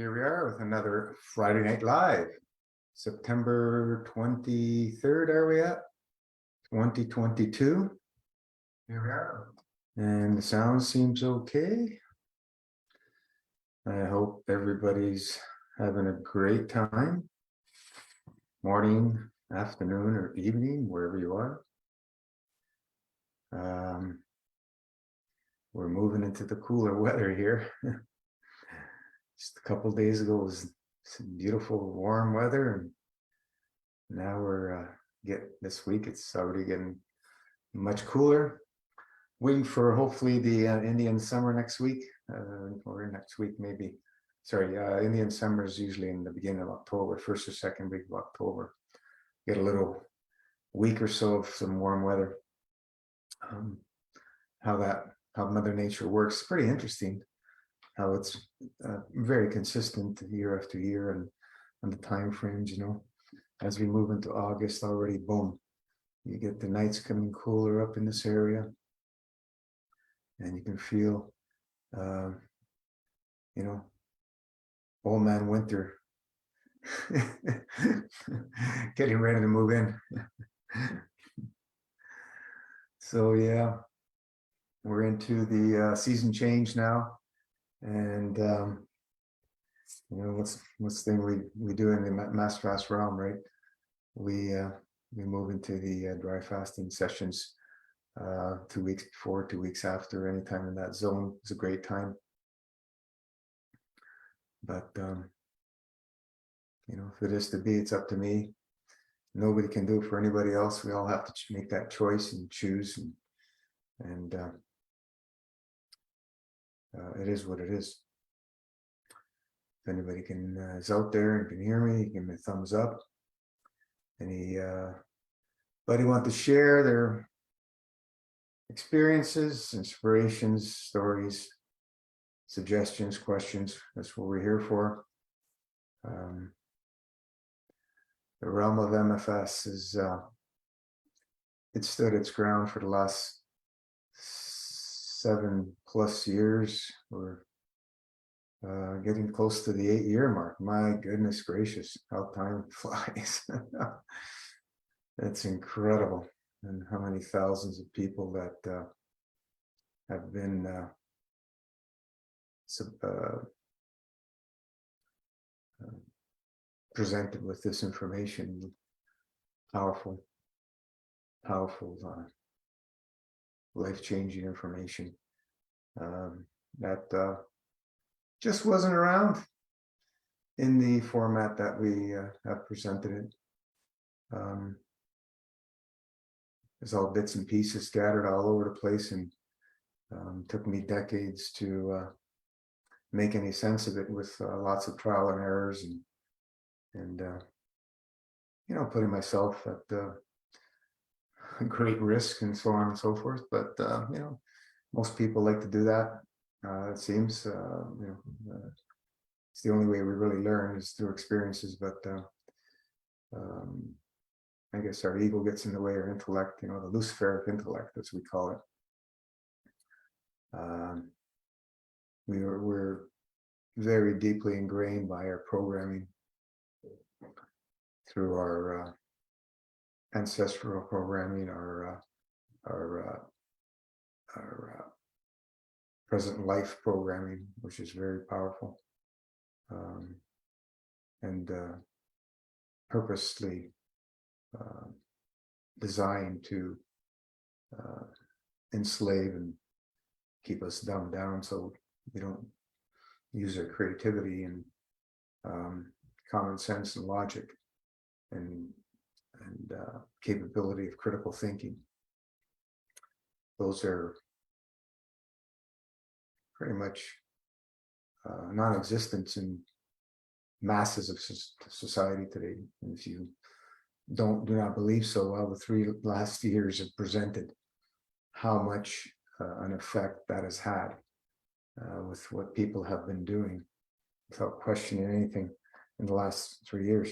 Here we are with another Friday Night Live. September 23rd, are we at? 2022. Here we are. And the sound seems okay. I hope everybody's having a great time. Morning, afternoon, or evening, wherever you are. We're moving into the cooler weather here. Just a couple days ago was some beautiful warm weather, and now we're this week it's already getting much cooler. Waiting for hopefully the Indian summer next week, or next week maybe. Sorry, Indian summer is usually in the beginning of October, first or second week of October. Get a little week or so of some warm weather. How Mother Nature works, pretty interesting. How it's very consistent year after year, and the time frames, as we move into August already, boom, you get the nights coming cooler up in this area, and you can feel old man winter getting ready to move in. So yeah, we're into the season change now. And what's the thing we do in the mass fast realm, right? We move into the dry fasting sessions 2 weeks before, 2 weeks after. Anytime in that zone is a great time. But if it is to be, it's up to me. Nobody can do it for anybody else. We all have to make that choice and choose, and it is what it is. If anybody is out there and can hear me, give me a thumbs up. Anybody want to share their experiences, inspirations, stories, suggestions, questions? That's what we're here for. The realm of MFS is it stood its ground for the last 7+ years. We're getting close to the 8-year mark. My goodness gracious, how time flies. It's incredible. And how many thousands of people that have been presented with this information. Powerful, life-changing information that just wasn't around in the format that we have presented it. There's all bits and pieces scattered all over the place, and took me decades to make any sense of it, with lots of trial and errors, and putting myself at great risk and so on and so forth. But most people like to do that. It seems it's the only way we really learn is through experiences. But I guess our ego gets in the way, or intellect, the Luciferic intellect, as we call it. We're very deeply ingrained by our programming through our ancestral programming, our present life programming, which is very powerful, and purposely designed to enslave and keep us dumbed down, so we don't use our creativity and common sense and logic and capability of critical thinking. Those are pretty much non-existent in masses of society today. And if you do not believe so, well, the 3 last years have presented how much an effect that has had with what people have been doing without questioning anything in the last 3 years.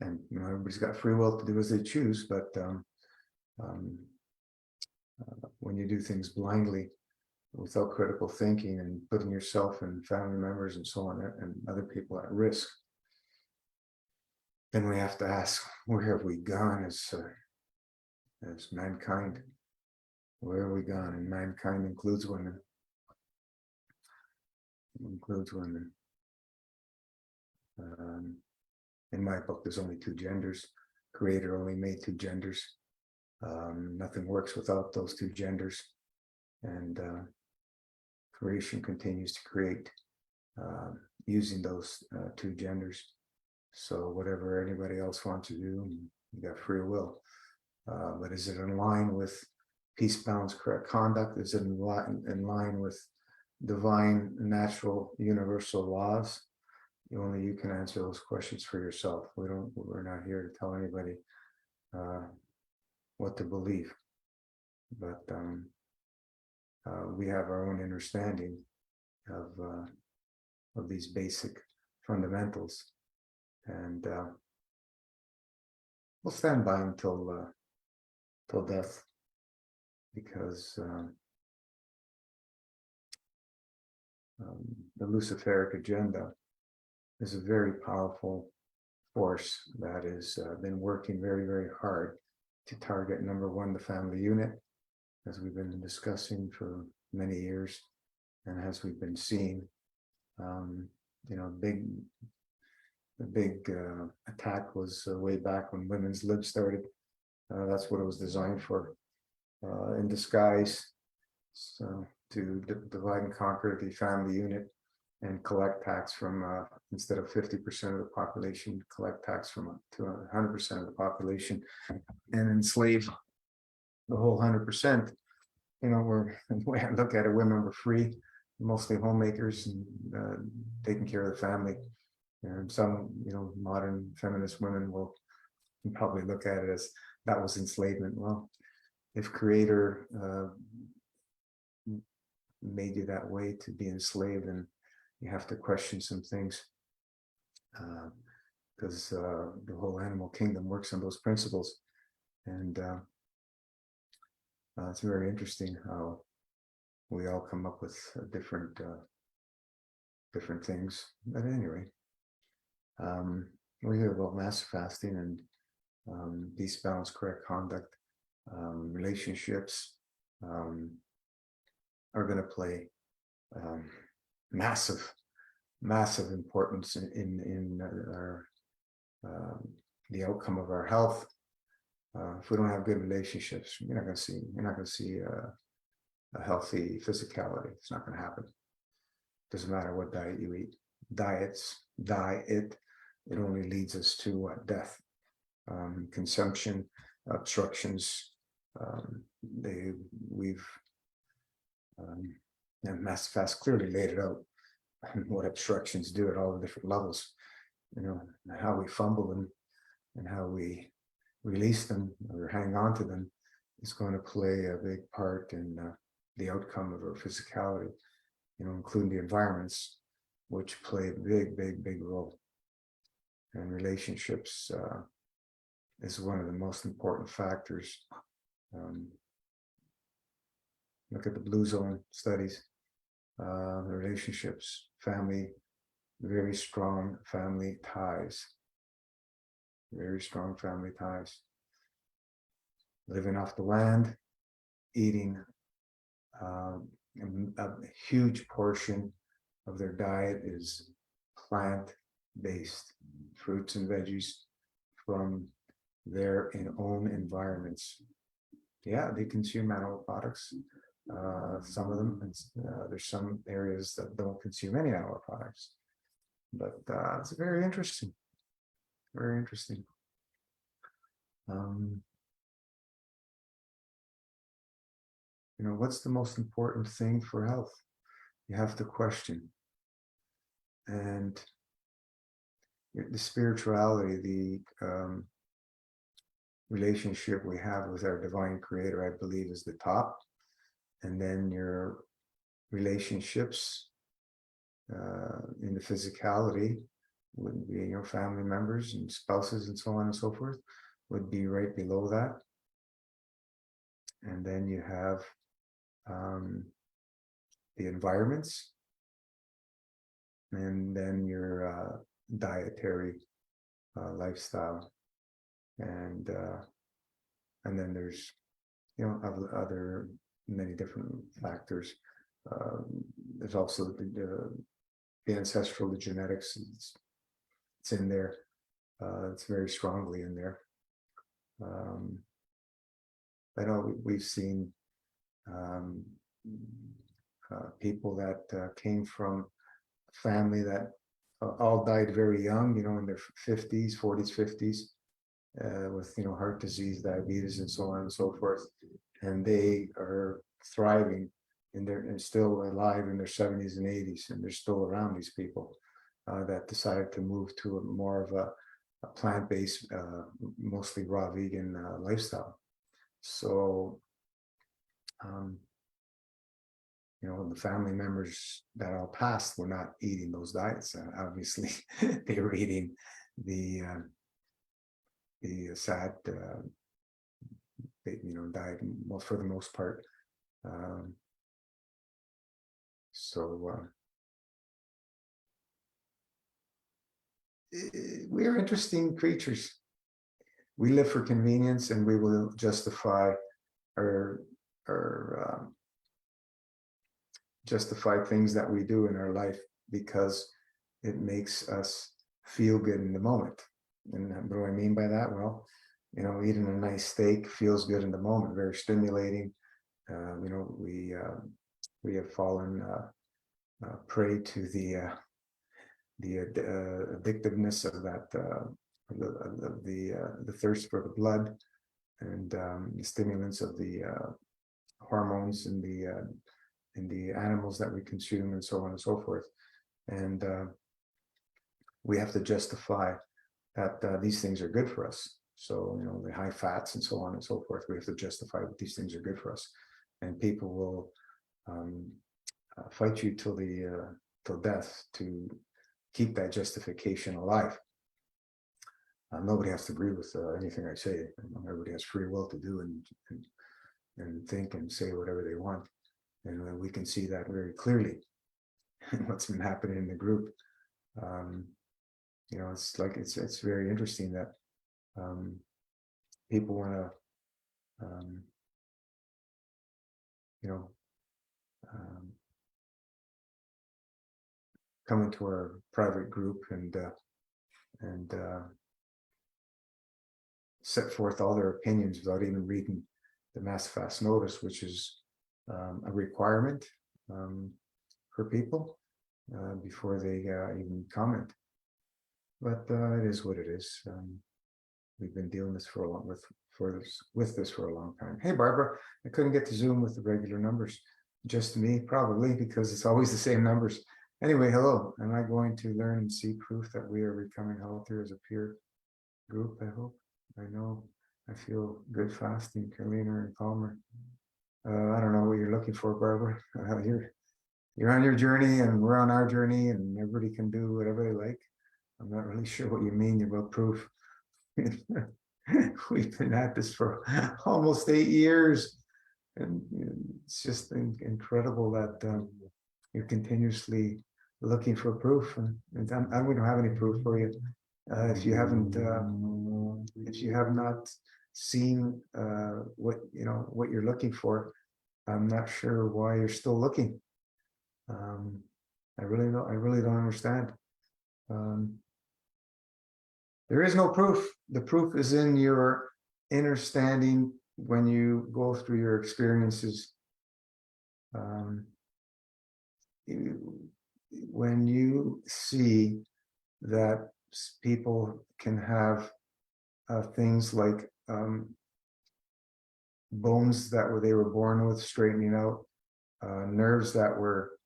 And everybody's got free will to do as they choose, but when you do things blindly, without critical thinking and putting yourself and family members and so on and other people at risk, then we have to ask, where have we gone as mankind? Where have we gone? And mankind includes women. Includes women. In my book, there's only two genders. Creator only made two genders. Nothing works without those two genders. And creation continues to create using those two genders. So whatever anybody else wants to do, you got free will. But is it in line with peace, balance, correct conduct? Is it in line with divine, natural, universal laws? Only you can answer those questions for yourself. We're not here to tell anybody what to believe, but we have our own understanding of these basic fundamentals, and we'll stand by them till death, because the Luciferic agenda is a very powerful force that has been working very, very hard to target, number one, the family unit, as we've been discussing for many years, and as we've been seeing, the big attack was way back when women's lib started. That's what it was designed for, in disguise, so to divide and conquer the family unit and collect tax from, instead of 50% of the population, collect tax from to 100% of the population and enslave the whole 100%. The way I look at it, women were free, mostly homemakers and taking care of the family. And some, modern feminist women will probably look at it as that was enslavement. Well, if Creator made you that way to be enslaved, and you have to question some things, because the whole animal kingdom works on those principles, and it's very interesting how we all come up with different things. But anyway, we're here about mass fasting and peace, balance, correct conduct. Relationships are going to play massive importance in our the outcome of our health. If we don't have good relationships, you're not going to see a healthy physicality. It's not going to happen. Doesn't matter what diet you eat. It only leads us to death, consumption, obstructions. And Mass Fast clearly laid it out, what obstructions do at all the different levels. How we fumble them and how we release them or hang on to them is going to play a big part in the outcome of our physicality, including the environments, which play a big role. And relationships is one of the most important factors. Look at the Blue Zone studies, the relationships, family, very strong family ties. Very strong family ties. Living off the land, eating a huge portion of their diet is plant-based, fruits and veggies from their own environments. Yeah, they consume animal products, some of them, and there's some areas that don't consume any animal products. But it's very interesting. Very interesting. What's the most important thing for health? You have to question. And the spirituality, the relationship we have with our divine creator, I believe, is the top. And then your relationships in the physicality would be your family members and spouses and so on and so forth, would be right below that. And then you have the environments, and then your dietary lifestyle, and then there's other many different factors. There's also the ancestral, the genetics. It's in there. It's very strongly in there. I know we've seen people that came from a family that all died very young, in their 50s, 40s, 50s, with heart disease, diabetes, and so on and so forth, and they are thriving and still alive in their 70s and 80s, and they're still around, these people that decided to move to a more of a plant-based, mostly raw vegan lifestyle. So the family members that all passed were not eating those diets. Obviously, they were eating the sad, diet, well, for the most part. We are interesting creatures. We live for convenience, and we will justify our justify things that we do in our life because it makes us feel good in the moment. And what do I mean by that? Well, eating a nice steak feels good in the moment, very stimulating. We have fallen prey to the addictiveness of that, the thirst for the blood, and the stimulants of the hormones in the animals that we consume, and so on and so forth. And we have to justify that these things are good for us. So, the high fats and so on and so forth, we have to justify that these things are good for us. And people will fight you till death to keep that justification alive. Nobody has to agree with anything I say. Everybody has free will to do and think and say whatever they want. And we can see that very clearly in what's been happening in the group. It's very interesting that people want to come into our private group and set forth all their opinions without even reading the mass fast notice, which is a requirement for people before they even comment. But it is what it is. We've been dealing with this for a long time. Hey, Barbara, I couldn't get to Zoom with the regular numbers. Just me, probably, because it's always the same numbers. Anyway, hello. Am I going to learn and see proof that we are becoming healthier as a peer group? I hope. I know. I feel good fasting, cleaner and calmer. I don't know what you're looking for, Barbara. You're on your journey, and we're on our journey, and everybody can do whatever they like. I'm not really sure what you mean about proof. We've been at this for almost 8 years, and it's just incredible that you're continuously looking for proof. And we don't have any proof for you. If you have not seen what you're looking for, I'm not sure why you're still looking. I really don't understand. There is no proof. The proof is in your inner standing when you go through your experiences. When you see that people can have things like bones that they were born with straightening out, nerves that were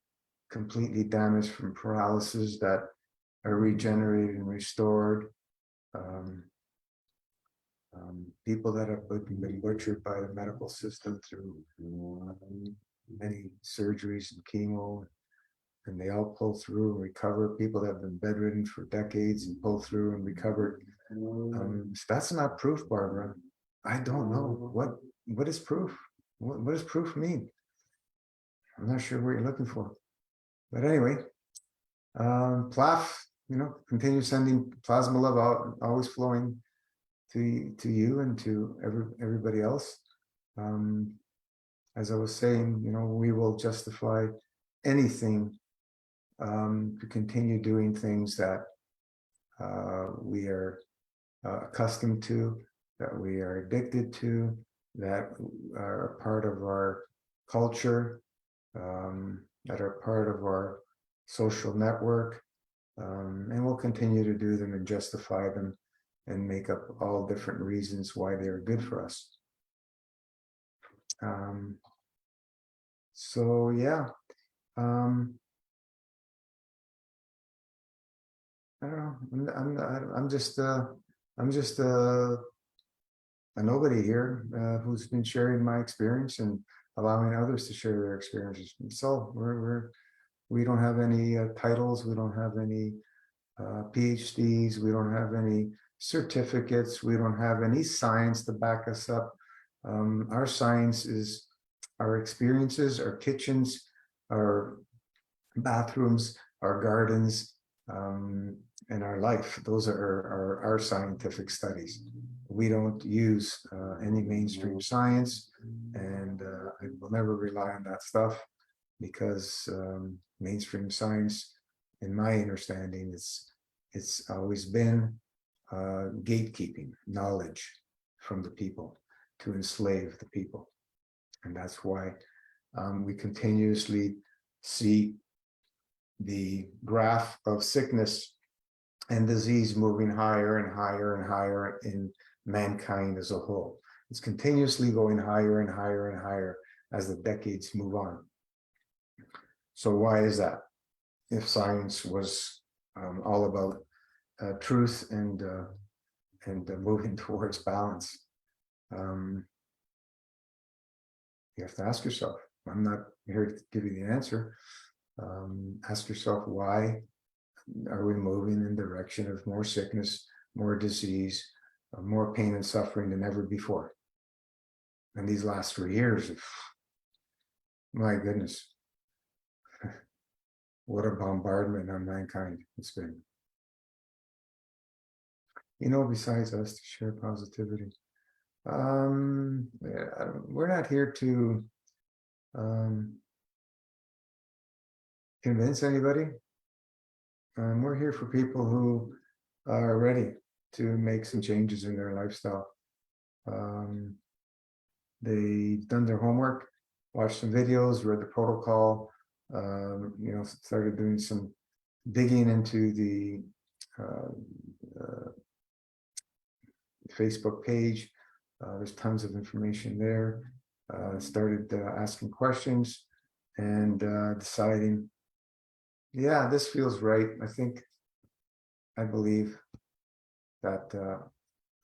completely damaged from paralysis that are regenerated and restored, people that have been butchered by the medical system through many surgeries and chemo, and they all pull through and recover. People that have been bedridden for decades and pull through and recover. That's not proof, Barbara. I don't know what is proof. What does proof mean? I'm not sure what you're looking for. But anyway, Plaf, continue sending plasma love out, always flowing to you and to everybody else. As I was saying, we will justify anything to continue doing things that we are accustomed to, that we are addicted to, that are part of our culture, that are part of our social network, and we'll continue to do them and justify them and make up all different reasons why they're good for us. So yeah, I don't know. I'm just a nobody here who's been sharing my experience and allowing others to share their experiences. So we don't have any titles. We don't have any PhDs. We don't have any certificates. We don't have any science to back us up. Our science is our experiences, our kitchens, our bathrooms, our gardens, and our life. Those are our scientific studies. We don't use any mainstream science, and I will never rely on that stuff because mainstream science, in my understanding, it's always been gatekeeping knowledge from the people to enslave the people. And that's why we continuously see the graph of sickness and disease moving higher and higher and higher in mankind as a whole. It's continuously going higher and higher and higher as the decades move on. So why is that? If science was all about truth and moving towards balance, you have to ask yourself. I'm not here to give you the answer. Ask yourself, why are we moving in the direction of more sickness, more disease, more pain and suffering than ever before? And these last 3 years, my goodness, what a bombardment on mankind it's been. Besides us to share positivity, we're not here to convince anybody. We're here for people who are ready to make some changes in their lifestyle. They've done their homework, watched some videos, read the protocol, started doing some digging into the Facebook page. There's tons of information there. Started asking questions and deciding, yeah, this feels right. I believe that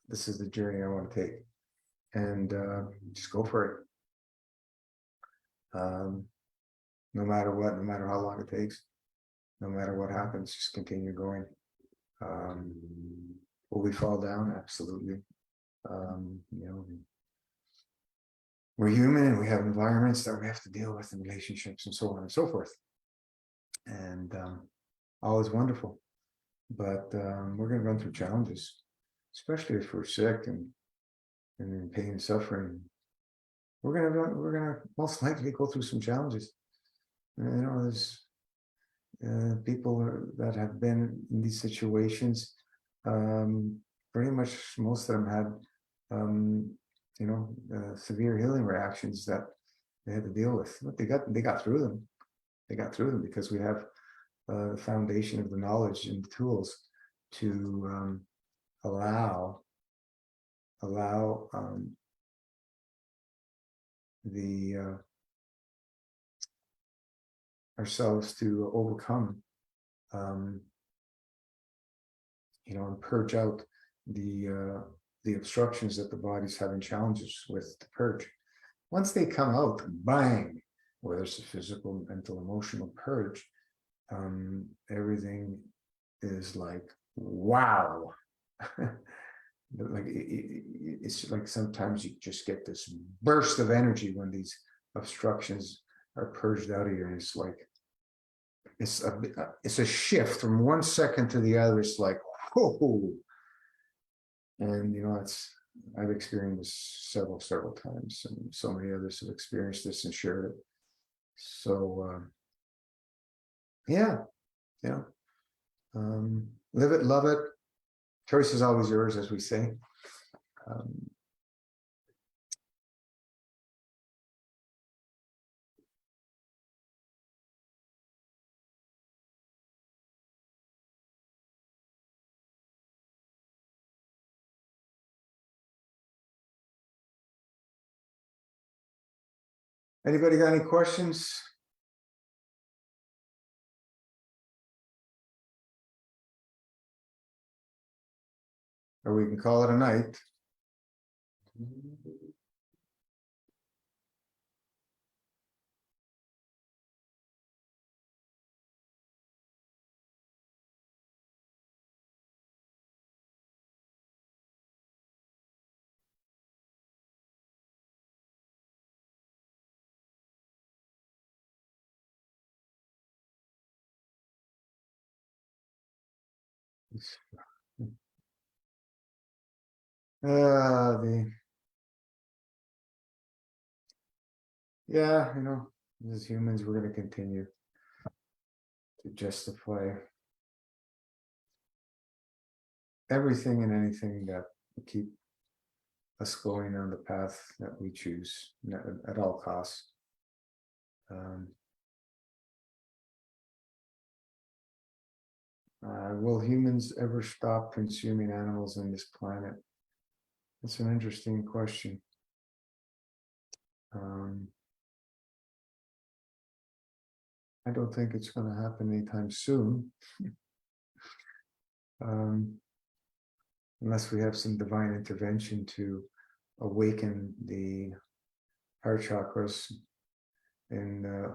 this is the journey I want to take, and just go for it. No matter what, no matter how long it takes, no matter what happens, just continue going. Will we fall down? Absolutely. We're human and we have environments that we have to deal with, and relationships and so on and so forth. And all is wonderful. But we're going to run through challenges, especially if we're sick and in pain and suffering. We're going to most likely go through some challenges. There's people that have been in these situations. Pretty much most of them had severe healing reactions that they had to deal with. But they got through them. They got through them because we have the foundation of the knowledge and the tools to allow ourselves to overcome, and purge out the obstructions that the body's having challenges with to purge. Once they come out, bang, whether it's a physical, mental, emotional purge, everything is like, wow. Like it's like sometimes you just get this burst of energy when these obstructions are purged out of you. And it's like, it's a shift from one second to the other. It's like, whoa. And, I've experienced this several times, and so many others have experienced this and shared it. So, yeah, live it, love it. Choice is always yours, as we say. Anybody got any questions? Or we can call it a night. The Yeah, as humans, we're going to continue to justify everything and anything that will keep us going on the path that we choose at all costs. Will humans ever stop consuming animals on this planet? That's an interesting question. I don't think it's going to happen anytime soon. Unless we have some divine intervention to awaken the heart chakras in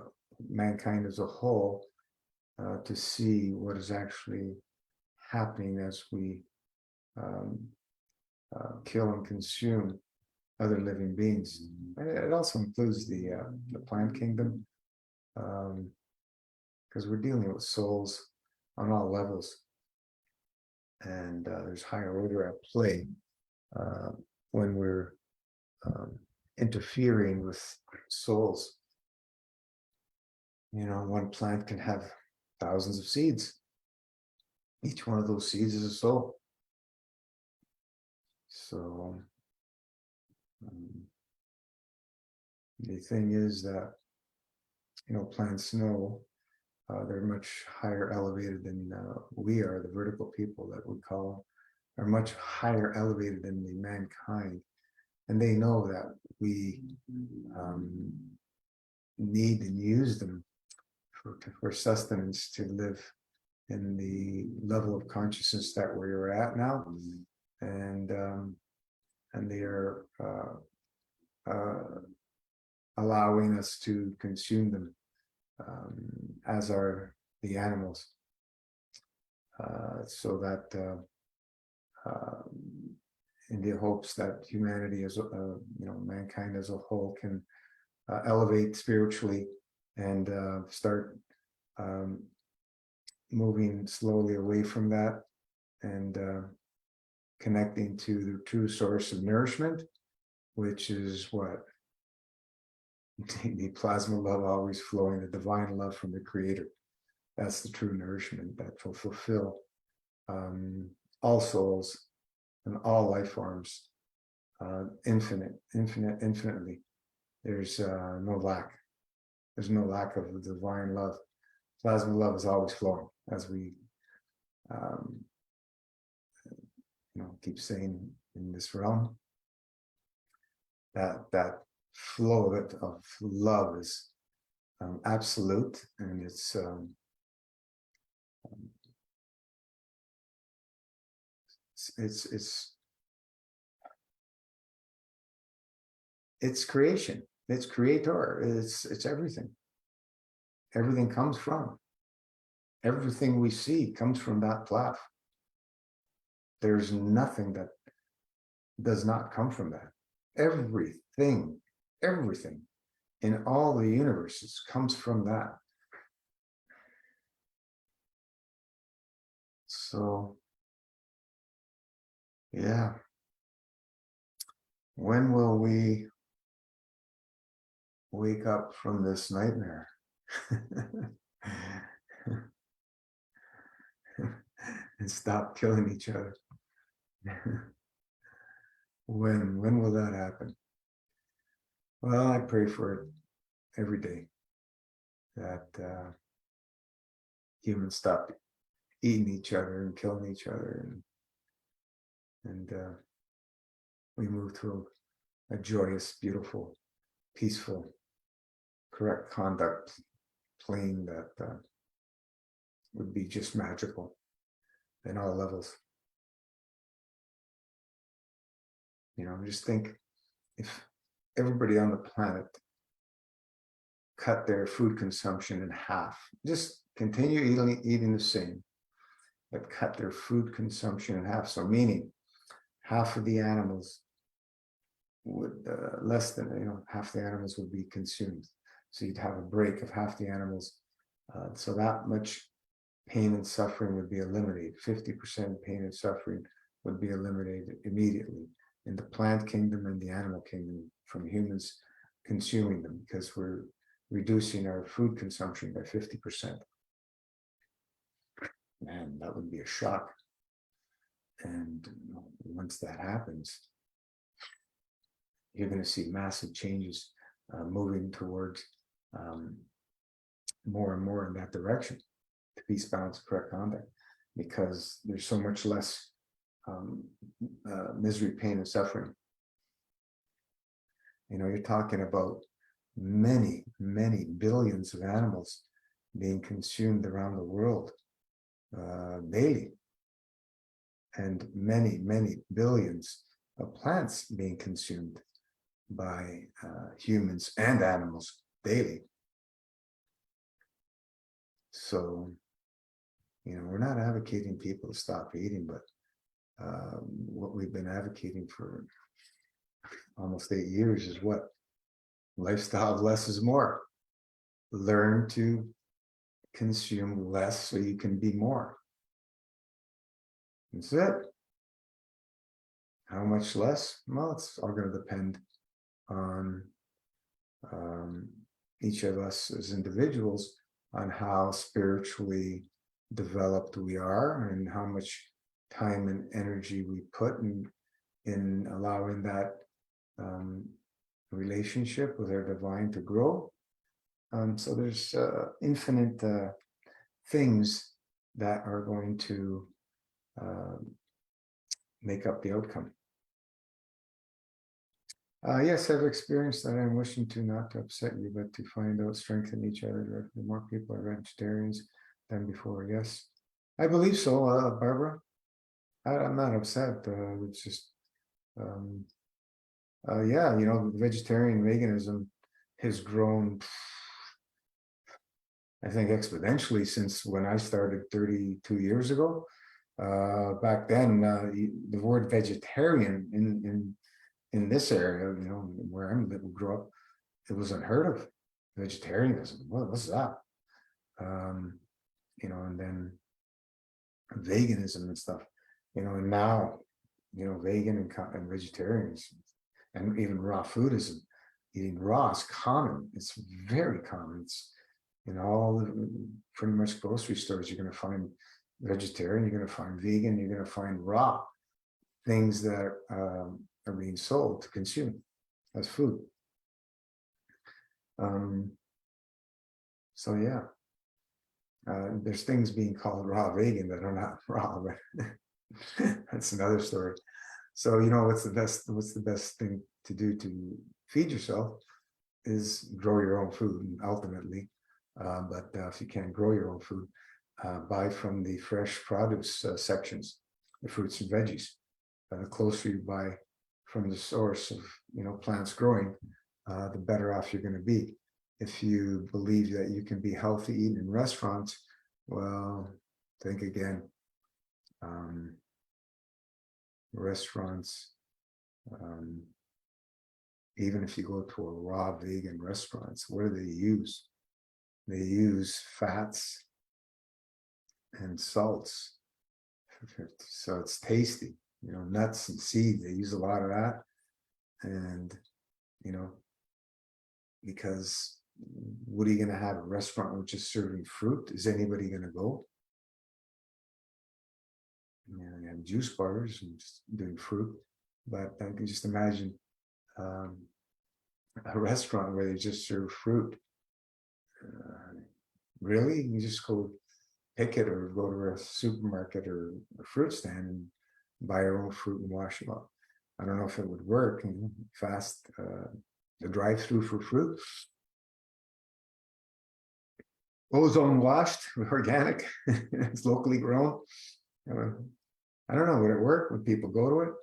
mankind as a whole, to see what is actually happening as we kill and consume other living beings. And it also includes the plant kingdom, because we're dealing with souls on all levels, and there's higher order at play when we're interfering with souls. One plant can have thousands of seeds. Each one of those seeds is a soul. So the thing is that, plants know they're much higher elevated than we are. The vertical people that we call are much higher elevated than the mankind. And they know that we need and use them for sustenance to live in the level of consciousness that we're at now. And they are allowing us to consume them, as are the animals, so that in the hopes that humanity as mankind as a whole can elevate spiritually and start moving slowly away from that and connecting to the true source of nourishment, which is what? The plasma love always flowing, the divine love from the creator. That's the true nourishment that will fulfill all souls and all life forms infinitely. There's no lack. There's no lack of the divine love. Plasma love is always flowing, as we keep saying in this realm. That flow of love is absolute, and it's creation, it's creator, it's everything. Everything comes from, everything we see comes from that plaf. There's nothing that does not come from that. Everything in all the universes comes from that. So, yeah, when will we wake up from this nightmare? And stop killing each other. When will that happen? Well, I pray for it every day, that humans stop eating each other and killing each other, and we move through a joyous, beautiful, peaceful, correct conduct plane that would be just magical in all levels. Just think, if everybody on the planet cut their food consumption in half, just continue eating the same, but cut their food consumption in half. So meaning half of the animals would, less than, half the animals would be consumed. So you'd have a break of half the animals. So that much pain and suffering would be eliminated. 50% pain and suffering would be eliminated immediately in the plant kingdom and the animal kingdom from humans consuming them, because we're reducing our food consumption by 50%. Man, that would be a shock. And once that happens, you're going to see massive changes moving towards more and more in that direction, to peace, balance, correct conduct, because there's so much less misery, pain, and suffering. You're talking about many, many billions of animals being consumed around the world daily, and many, many billions of plants being consumed by humans and animals daily. So, we're not advocating people to stop eating, but what we've been advocating for almost 8 years is what? Lifestyle of less is more. Learn to consume less so you can be more. That's it. How much less? Well, it's all going to depend on each of us as individuals, on how spiritually developed we are and how much time and energy we put in allowing that relationship with our divine to grow. So there's infinite things that are going to make up the outcome. Yes, I've experienced that. I'm wishing to not to upset you, but to find out, strengthen each other directly. More people are vegetarians than before. Yes, I believe so, Barbara. I'm not upset. It's just, yeah, vegetarian veganism has grown, I think, exponentially since when I started 32 years ago. Back then, the word vegetarian in this area, where I grew up, it was unheard of. Vegetarianism, what's that? And then veganism and stuff, and now, vegan and vegetarians, and even raw foodism, eating raw is common. It's very common. It's in all pretty much grocery stores. You're going to find vegetarian, you're going to find vegan, you're going to find raw things that are being sold to consume as food. So yeah, there's things being called raw vegan that are not raw, but that's another story. So what's the best thing to do to feed yourself is grow your own food ultimately. But if you can't grow your own food, buy from the fresh produce sections, the fruits and veggies. The closer you buy from the source of plants growing, the better off you're going to be. If you believe that you can be healthy eating in restaurants, well, think again. Restaurants even if you go to a raw vegan restaurant, what do they use? They use fats and salts. So it's tasty, nuts and seeds. They use a lot of that. And, you know, because what are you going to have? A restaurant which is serving fruit? Is anybody going to go? You have juice bars and just doing fruit. But I can just imagine a restaurant where they just serve fruit. Really? You just go pick it or go to a supermarket or a fruit stand and buy your own fruit and wash them up. I don't know if it would work. Fast, the drive-through for fruit. Ozone washed, organic, it's locally grown. I don't know, would it work? Would people go to it?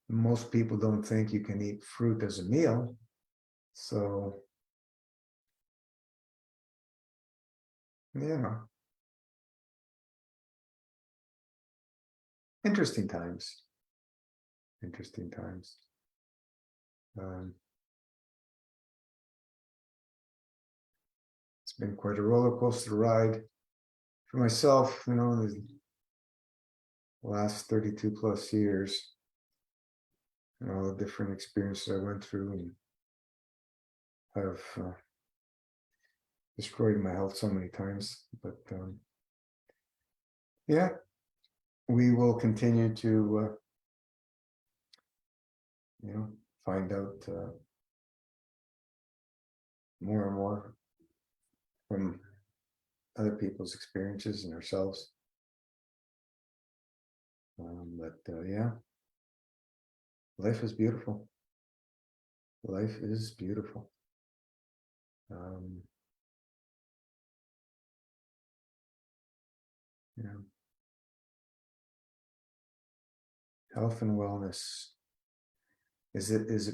Most people don't think you can eat fruit as a meal. So, interesting times. Interesting times. It's been quite a roller coaster ride for myself, the last 32 plus years, and all the different experiences I went through, and have destroyed my health so many times. But yeah, we will continue to find out more and more from other people's experiences and ourselves. But yeah, life is beautiful. Life is beautiful. Health and wellness. Is there, is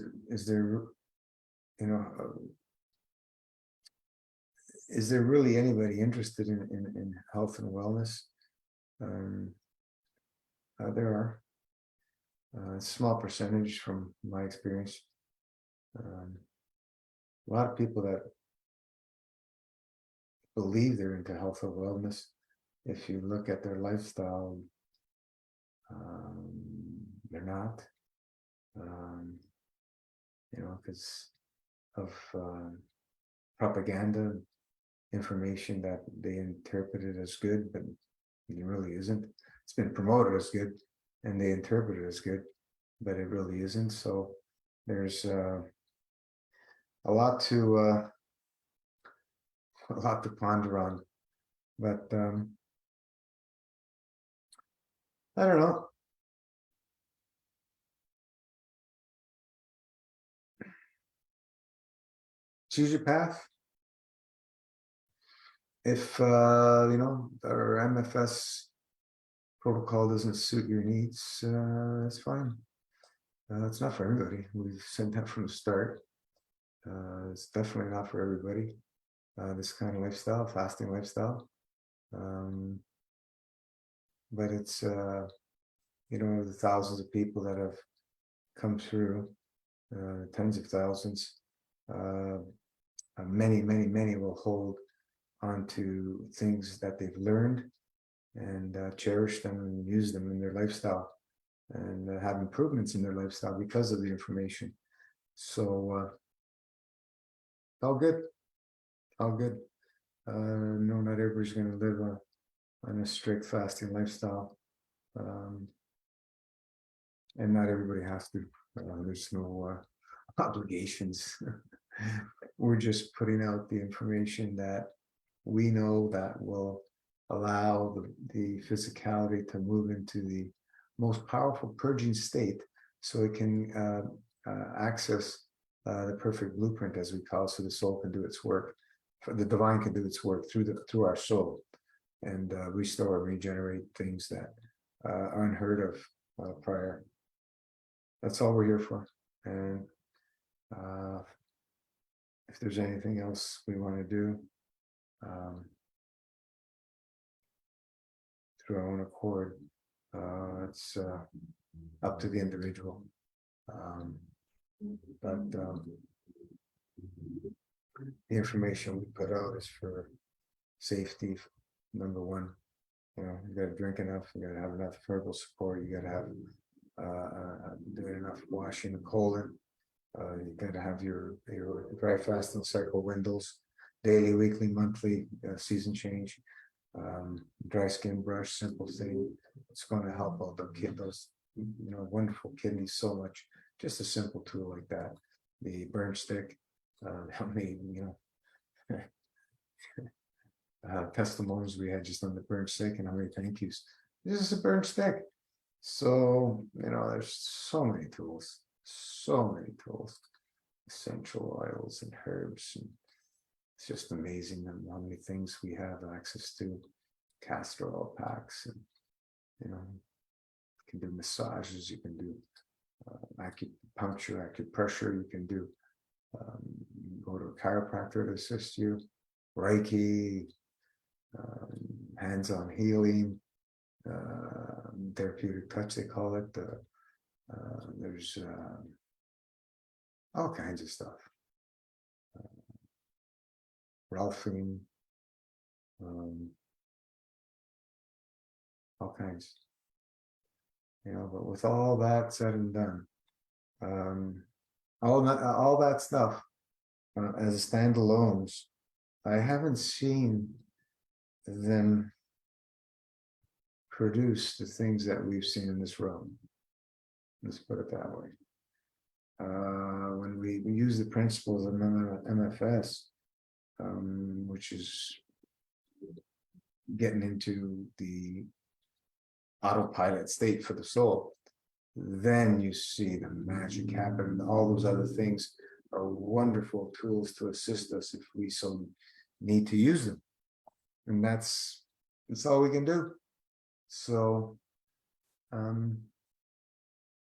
there really anybody interested in health and wellness? There are a small percentage from my experience. A lot of people that believe they're into health or wellness, if you look at their lifestyle, they're not, because of propaganda, information that they interpreted as good, but it really isn't. It's been promoted as good, and they interpret it as good, but it really isn't. So there's a lot to ponder on, but I don't know. Choose your path. If our MFS protocol doesn't suit your needs, that's fine. It's not for everybody. We've said that from the start. It's definitely not for everybody. This kind of lifestyle, fasting lifestyle. But it's the thousands of people that have come through, tens of thousands. Many will hold onto things that they've learned and cherish them and use them in their lifestyle, and have improvements in their lifestyle because of the information. So all good. No, not everybody's going to live on a strict fasting lifestyle, and not everybody has to. There's no obligations. We're just putting out the information that we know that will allow the physicality to move into the most powerful purging state, so it can access the perfect blueprint, as we call it, so the soul can do its work, the divine can do its work through our soul, and restore and regenerate things that are unheard of prior. That's all we're here for. And if there's anything else we want to do through our own accord, it's up to the individual. But the information we put out is for safety, number one. You know, you gotta drink enough, you gotta have enough verbal support, you gotta have do enough washing and colon. You gotta have your dry fasting cycle windows, daily, weekly, monthly, season change. Dry skin brush, simple thing. It's going to help out the kid, those wonderful kidneys so much. Just a simple tool like that. The burn stick. How many testimonies we had just on the burn stick, and how many thank yous. This is a burn stick. So there's so many tools, essential oils and herbs, and it's just amazing how many things we have access to. Castor oil packs, and you can do massages, you can do acupuncture, acupressure, you can do go to a chiropractor to assist you, Reiki, hands-on healing, therapeutic touch they call it. There's all kinds of stuff. Ralphing, all kinds. But with all that said and done, all that stuff as standalones, I haven't seen them produce the things that we've seen in this room. Let's put it that way. When we use the principles of MFS, which is getting into the autopilot state for the soul, then you see the magic happen. All those other things are wonderful tools to assist us if we so need to use them. And that's all we can do. So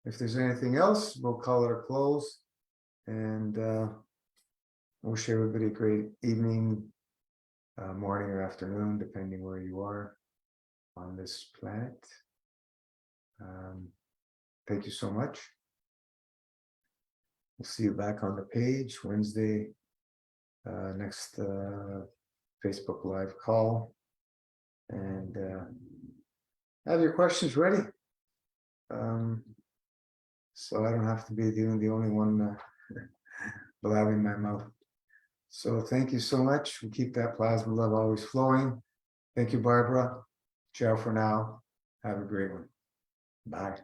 if there's anything else, we'll call it a close. And I wish everybody a great evening, morning or afternoon, depending where you are on this planet. Thank you so much. We'll see you back on the page Wednesday, next Facebook Live call. And have your questions ready. So I don't have to be the only one blabbing my mouth. So thank you so much. We keep that plasma love always flowing. Thank you, Barbara. Ciao for now. Have a great one. Bye.